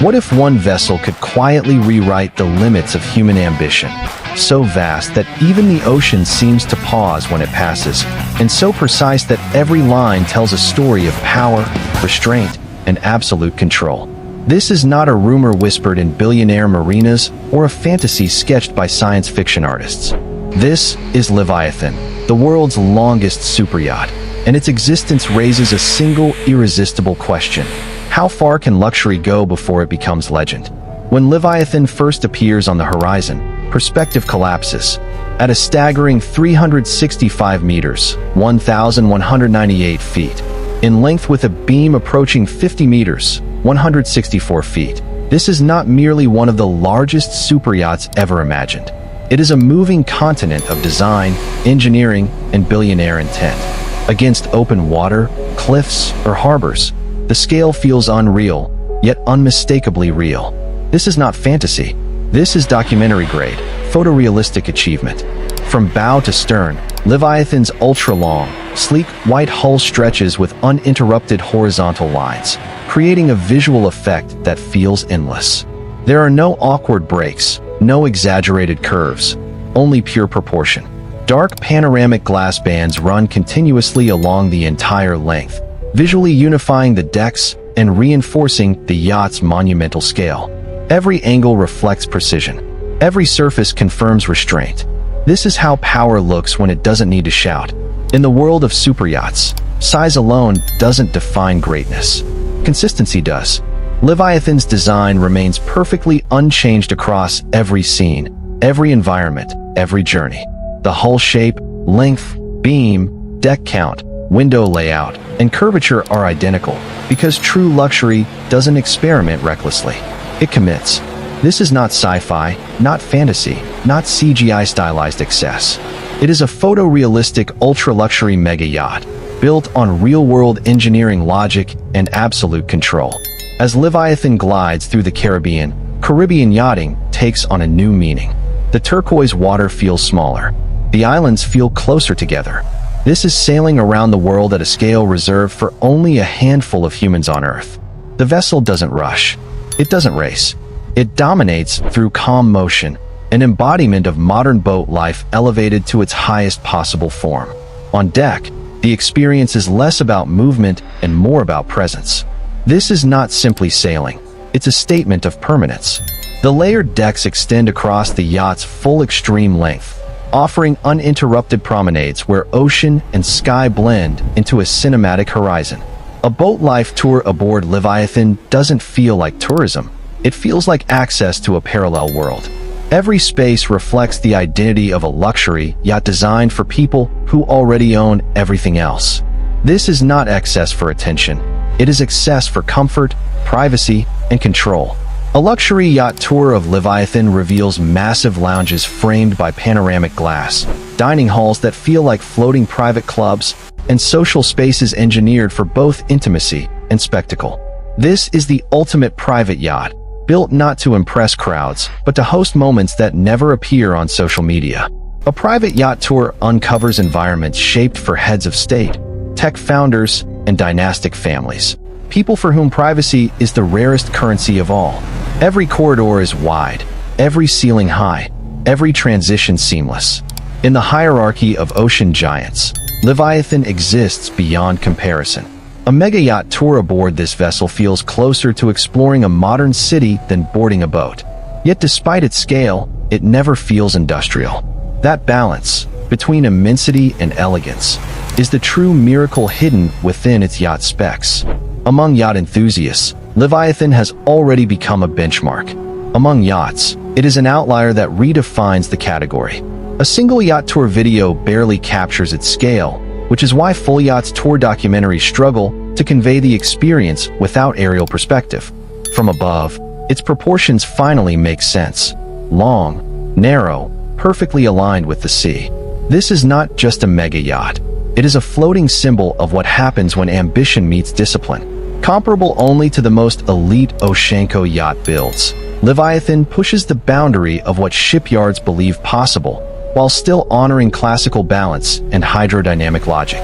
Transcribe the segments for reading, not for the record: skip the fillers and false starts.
What if one vessel could quietly rewrite the limits of human ambition? So vast that even the ocean seems to pause when it passes, and so precise that every line tells a story of power, restraint, and absolute control. This is not a rumor whispered in billionaire marinas or a fantasy sketched by science fiction artists. This is Leviathan, the world's longest superyacht, and its existence raises a single irresistible question. How far can luxury go before it becomes legend? When Leviathan first appears on the horizon, perspective collapses. At a staggering 365 meters, 1,198 feet, in length with a beam approaching 50 meters, 164 feet, this is not merely one of the largest superyachts ever imagined. It is a moving continent of design, engineering, and billionaire intent. Against open water, cliffs, or harbors, the scale feels unreal, yet unmistakably real. This is not fantasy. This is documentary-grade, photorealistic achievement. From bow to stern, Leviathan's ultra-long, sleek white hull stretches with uninterrupted horizontal lines, creating a visual effect that feels endless. There are no awkward breaks, no exaggerated curves, only pure proportion. Dark panoramic glass bands run continuously along the entire length, visually unifying the decks and reinforcing the yacht's monumental scale. Every angle reflects precision. Every surface confirms restraint. This is how power looks when it doesn't need to shout. In the world of superyachts, size alone doesn't define greatness. Consistency does. Leviathan's design remains perfectly unchanged across every scene, every environment, every journey. The hull shape, length, beam, deck count, window layout, and curvature are identical because true luxury doesn't experiment recklessly. It commits. This is not sci-fi, not fantasy, not CGI stylized excess. It is a photorealistic ultra-luxury mega yacht, built on real-world engineering logic and absolute control. As Leviathan glides through the Caribbean yachting takes on a new meaning. The turquoise water feels smaller. The islands feel closer together. This is sailing around the world at a scale reserved for only a handful of humans on Earth. The vessel doesn't rush. It doesn't race. It dominates through calm motion, an embodiment of modern boat life elevated to its highest possible form. On deck, the experience is less about movement and more about presence. This is not simply sailing. It's a statement of permanence. The layered decks extend across the yacht's full extreme length, offering uninterrupted promenades where ocean and sky blend into a cinematic horizon. A boat life tour aboard Leviathan doesn't feel like tourism. It feels like access to a parallel world. Every space reflects the identity of a luxury yacht designed for people who already own everything else. This is not excess for attention. It is excess for comfort, privacy, and control. A luxury yacht tour of Leviathan reveals massive lounges framed by panoramic glass, dining halls that feel like floating private clubs, and social spaces engineered for both intimacy and spectacle. This is the ultimate private yacht, built not to impress crowds, but to host moments that never appear on social media. A private yacht tour uncovers environments shaped for heads of state, tech founders, and dynastic families. People for whom privacy is the rarest currency of all. Every corridor is wide, every ceiling high, every transition seamless. In the hierarchy of ocean giants, Leviathan exists beyond comparison. A mega yacht tour aboard this vessel feels closer to exploring a modern city than boarding a boat. Yet despite its scale, it never feels industrial. That balance, between immensity and elegance, is the true miracle hidden within its yacht specs. Among yacht enthusiasts, Leviathan has already become a benchmark. Among yachts, it is an outlier that redefines the category. A single yacht tour video barely captures its scale, which is why full yachts tour documentaries struggle to convey the experience without aerial perspective. From above, its proportions finally make sense. Long, narrow, perfectly aligned with the sea. This is not just a mega yacht. It is a floating symbol of what happens when ambition meets discipline. Comparable only to the most elite Oceanco yacht builds, Leviathan pushes the boundary of what shipyards believe possible, while still honoring classical balance and hydrodynamic logic.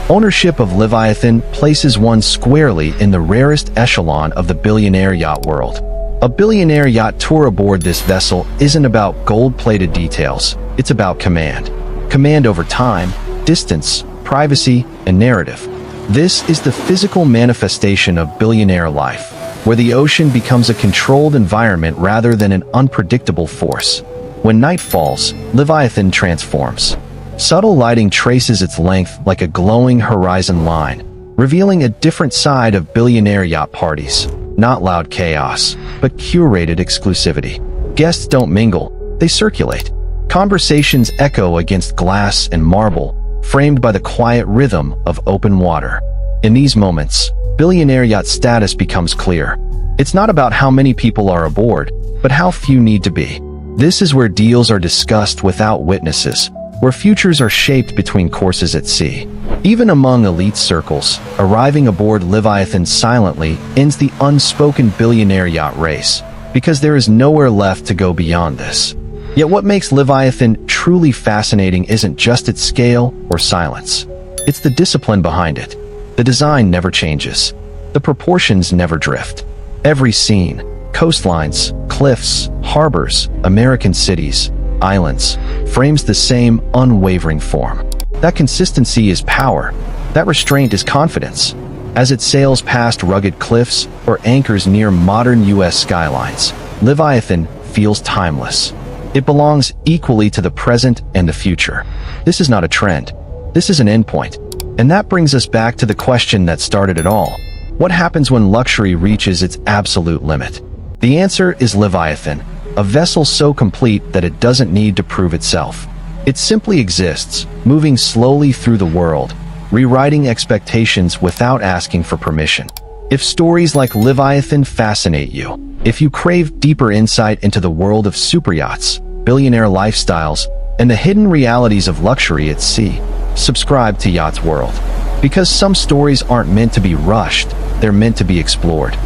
Ownership of Leviathan places one squarely in the rarest echelon of the billionaire yacht world. A billionaire yacht tour aboard this vessel isn't about gold-plated details. It's about command. Command over time, distance, privacy, and narrative. This is the physical manifestation of billionaire life, where the ocean becomes a controlled environment rather than an unpredictable force. When night falls, Leviathan transforms. Subtle lighting traces its length like a glowing horizon line, revealing a different side of billionaire yacht parties. Not loud chaos, but curated exclusivity. Guests don't mingle, they circulate. Conversations echo against glass and marble, framed by the quiet rhythm of open water. In these moments, billionaire yacht status becomes clear. It's not about how many people are aboard, but how few need to be. This is where deals are discussed without witnesses, where futures are shaped between courses at sea. Even among elite circles, arriving aboard Leviathan silently ends the unspoken billionaire yacht race, because there is nowhere left to go beyond this. Yet what makes Leviathan truly fascinating isn't just its scale or silence. It's the discipline behind it. The design never changes. The proportions never drift. Every scene, coastlines, cliffs, harbors, American cities, islands, frames the same unwavering form. That consistency is power. That restraint is confidence. As it sails past rugged cliffs or anchors near modern U.S. skylines, Leviathan feels timeless. It belongs equally to the present and the future. This is not a trend. This is an endpoint. And that brings us back to the question that started it all. What happens when luxury reaches its absolute limit? The answer is Leviathan, a vessel so complete that it doesn't need to prove itself. It simply exists, moving slowly through the world, rewriting expectations without asking for permission. If stories like Leviathan fascinate you, if you crave deeper insight into the world of superyachts, billionaire lifestyles, and the hidden realities of luxury at sea, subscribe to Yachts World. Because some stories aren't meant to be rushed, they're meant to be explored.